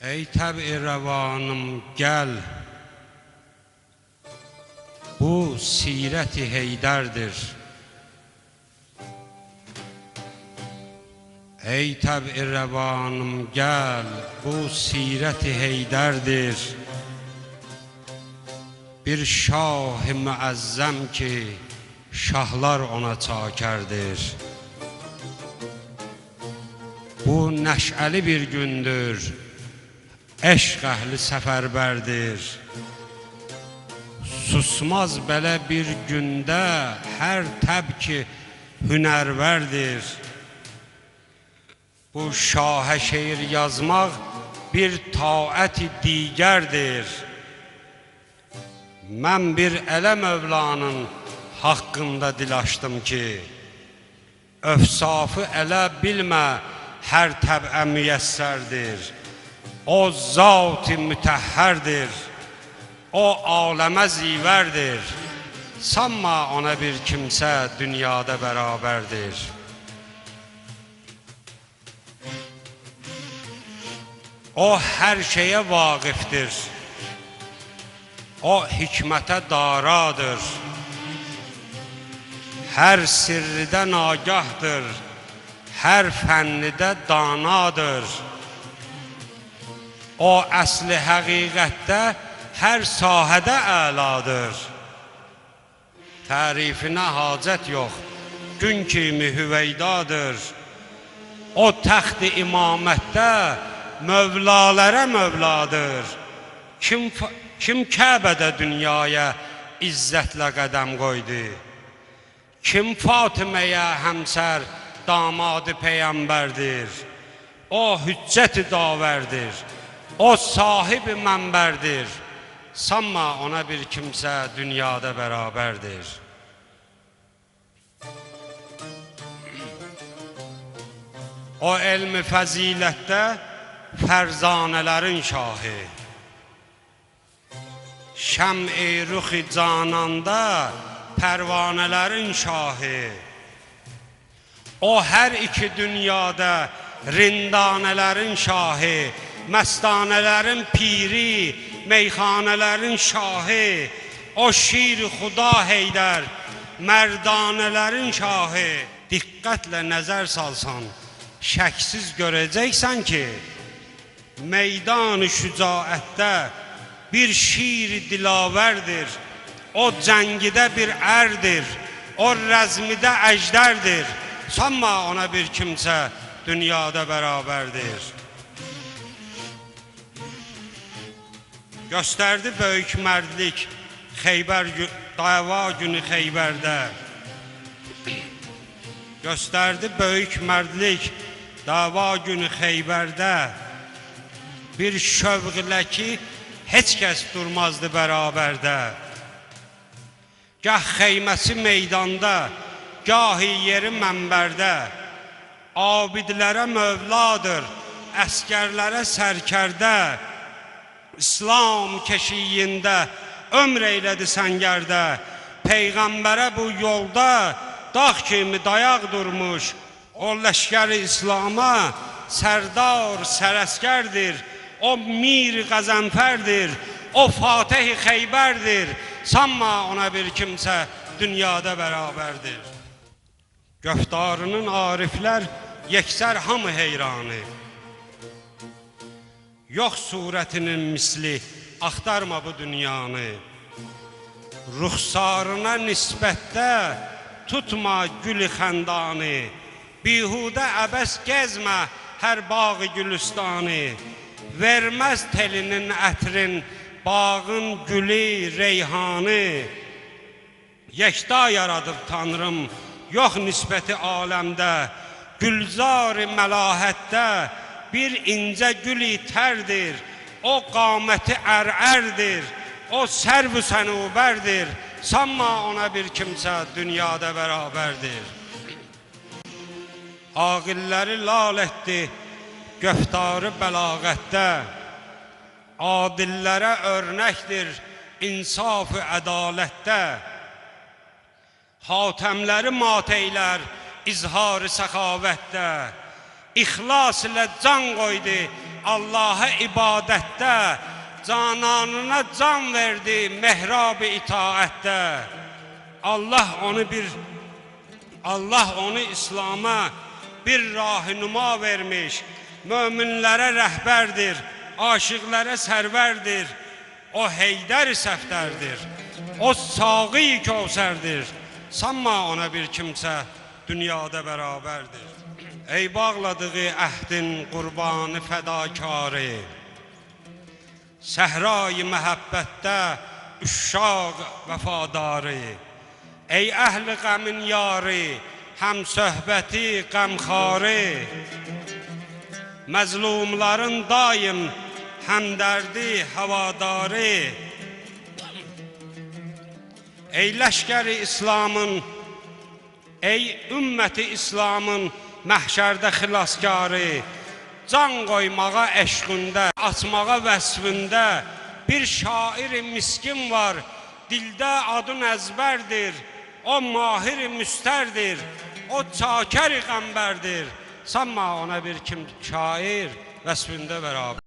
Ey təb-i rəvanım gəl, bu sirət-i Heydərdir. Ey təb-i rəvanım gəl, bu sirət-i Heydərdir. Bir şah-ı müəzzəm ki, şahlar ona çakərdir. Bu nəşəli bir gündür, eşq əhli səfərbərdir. Susmaz belə bir gündə hər təb ki hünərvərdir. Bu şahə şeir yazmaq bir taət-i digərdir. Mən bir ələ Mövlanın haqqında dil açdım ki, öfsafı ələ bilmə hər təbə müyəssərdir. O zat-ı mütəhhərdir, o aləmə zivərdir. Sanma ona bir kimsə dünyada bərabərdir. O hər şeyə vaqifdir, o hikmətə daradır. Hər sirridən agahdır, hər fənnidə danadır. O əsli həqiqətdə hər sahədə əladır. Tərifinə hacət yox, gün kimi hüveydadır. O təxt-i imamətdə mövlalərə mövladır. Kim Kəbədə dünyaya izzətlə qədəm qoydu? Kim Fatiməyə həmsər damadı peyğəmbərdir? O hüccət-i davərdir, o sahib-i mənbərdir. Sanma ona bir kimsə dünyada bərabərdir. O elmi fəzilətdə fərzanələrin şahı, şəm-i ruxi cananda pərvanələrin şahı. O hər iki dünyada rindanələrin şahı, məstanələrin piri, meyxanələrin şahı. O şir xuda Heydər, mərdanələrin şahı. Diqqətlə nəzər salsan, şəksiz görəcəksən ki, meydan-ı şücaətdə bir şir dilavərdir. O cəngidə bir ərdir, o rəzmidə əjdərdir. Sanma ona bir kimsə dünyada bərabərdir. Göstərdi böyük mərdlik dava günü Xeybərdə. Göstərdi böyük mərdlik dava günü Xeybərdə. Bir şövqlə ki, heç kəs durmazdı bərabərdə. Gah xeyməsi meydanda, gahi yeri mənbərdə. Abidlərə mövladır, əskərlərə sərkərdə. İslam keşiyində ömr eylədi səngərdə. Peyğəmbərə bu yolda dağ kimi dayaq durmuş. O ləşkər-i İslam'a sərdar, sərəskərdir. O mir qəzənfərdir, o Fatih-i Xeybərdir. Sanma ona bir kimsə dünyada bərabərdir. Göftarının ariflər yeksər hamı heyranı. Yox surətinin misli, axtarma bu dünyanı. Ruxsarına nisbətdə tutma gül-i xəndanı. Bihudə əbəs gəzmə hər bağı gülüstanı. Verməz telinin ətrin, bağın gülü, reyhanı. Yekda yaradıb Tanrım, yox nisbəti aləmdə. Gülzar-ı məlahətdə bir incə gül-i tərdir. O qaməti ər-ərdir, o sərv-ü sənubərdir. Sanma ona bir kimsə dünyada bərabərdir. Aqilləri lal etdi göftarı bəlağətdə. Adillərə örnəkdir insaf-ı ədalətdə. Hatəmləri mat eylər izhar-ı səxavətdə. İxlas ilə can qoydu Allah'a ibadətdə, cananına can verdi mehrab-ı itaətdə. Allah onu İslam'a bir rahinuma vermiş, möminlərə rəhbərdir, aşıqlərə sərvərdir, o Heydər-i Səfdərdir, o Saqi-i Kəvsərdir, sanma ona bir kimsə dünyada bərabərdir. Ey bağladığı əhdin qurbanı fədakarı, səhra-i məhəbbətdə üşşaq vəfadarı, ey əhli qəmin yarı, həm söhbəti qəmxarı, məzlumların daim həmdərdi həvadarı, ey ləşkəri İslamın, ey ümməti İslamın məhşərdə xilaskarı, can qoymağa eşqündə, açmağa vəsfində bir şair-i miskin var, dildə adın əzbərdir, o mahir-i müstərdir, o çakər-i qəmbərdir, sanma ona bir kim şair vəsfində bərabər.